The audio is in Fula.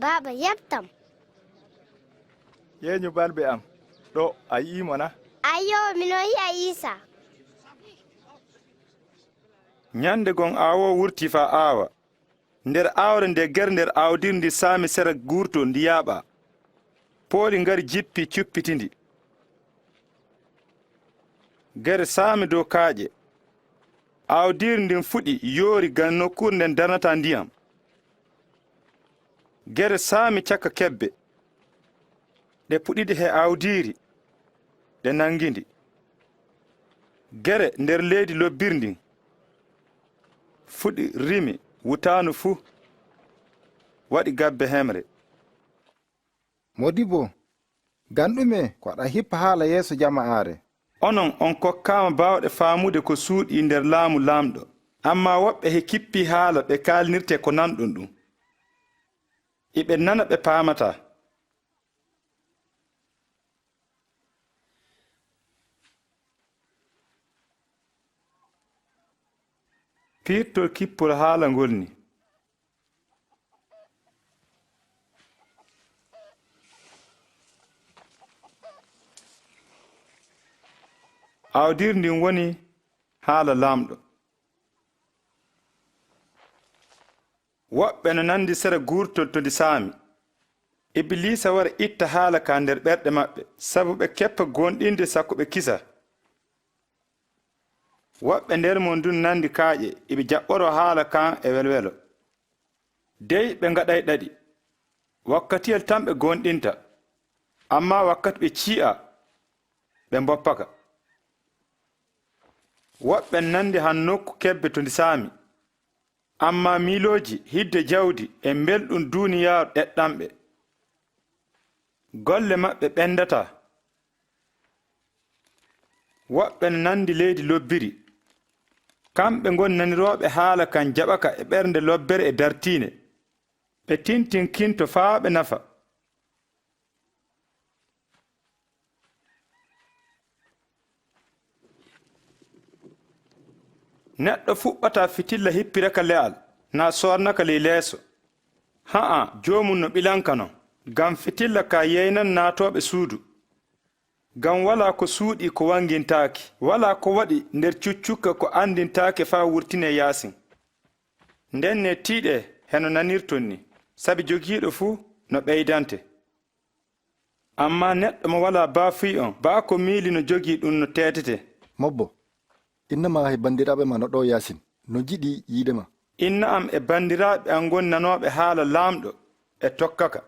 Baba yabtam. Ye nyubalɓe am ɗo a yi'imo na? Ayo mino yi'a Iisa. Nyande gon awo wurti fa awa. Nder awre nde ger nder awdirndi saami sera gurto ndi yaɓa. Pooli ngari jippi cuppitindi. Gere saami dow kaaƴe. Awdirndi ndin fuɗi yoori gan nokkuure nden darnata ndiyam. Gere saami cakka kebbe. Ɗe puɗiɗi he awdiiri. Ɗe nangindi. Gere nder leydi lobbirndi. Fuɗi rimi wutaanu fuu. Waɗi gabbe hemre. Modibo, ganɗume ko aɗa hippa haala yeeso jama'aare. Onon on kokkaama baawɗe faamude ko suuɗi nder laamu laamɗo. Amma woɓɓe he kippi haala ɓe kaalnirte ko nanɗon ɗum. Iɓe nana ɓe paamata. Piirtol kippol haala ngol ni. Awdirndi woni haala laamɗo. Woɓɓe no nandi sera gurtol to ndi saami. Ibilisa wara itta haala ka nder ɓerɗe maɓɓe, sabu ɓe keppa gonɗinde sakko ɓe kisa. Woɓɓe nder mon dun nandi kaaƴe, iɓe jaɓɓoro haala kan e welwelo. Dey ɓe ngaɗay ɗaɗi. Wakkatiyel tan ɓe gonɗinta, amma wakkati ɓe ci'a ɓe mboppaka. Woɓɓe nandi han nokku kebbe to ndi saami, amma miilooji hidde jawdi e belɗum duuniyaaru ɗeɗɗamɓe. Golle maɓɓe ɓendata. Woɓɓe nandi leydi lobbiri. Kamɓe ngoni nanirooɓe haala kan jaɓaka e ɓernde lobbere e dartiine. Ɓe tintinkinto faa ɓe nafa. Neɗɗo fuɓɓata fitilla hippiraka le'al, na sornaka ley leeso. Ha'a joomum no ɓilanka non, ngam fitilla ka yeynan naatooɓe suudu. Ngam wala ko suuɗi ko wangintaaki, wala ko waɗi nder cuccukka ko andintaake faa wurtine yaasin. Nden ne tiiɗe heno nanirton ni, sabi jogiiɗo fuu no ɓeydante. Amma neɗɗo mo wala baafuy on, baa ko miili no jogii ɗum no teetete. Mobbo, innama e bandiraɓe ma no ɗo yasin, no jiɗi yiidema. Inna am e bandiraaɓe am ngoni nanooɓe haala laamɗo e tokkaka.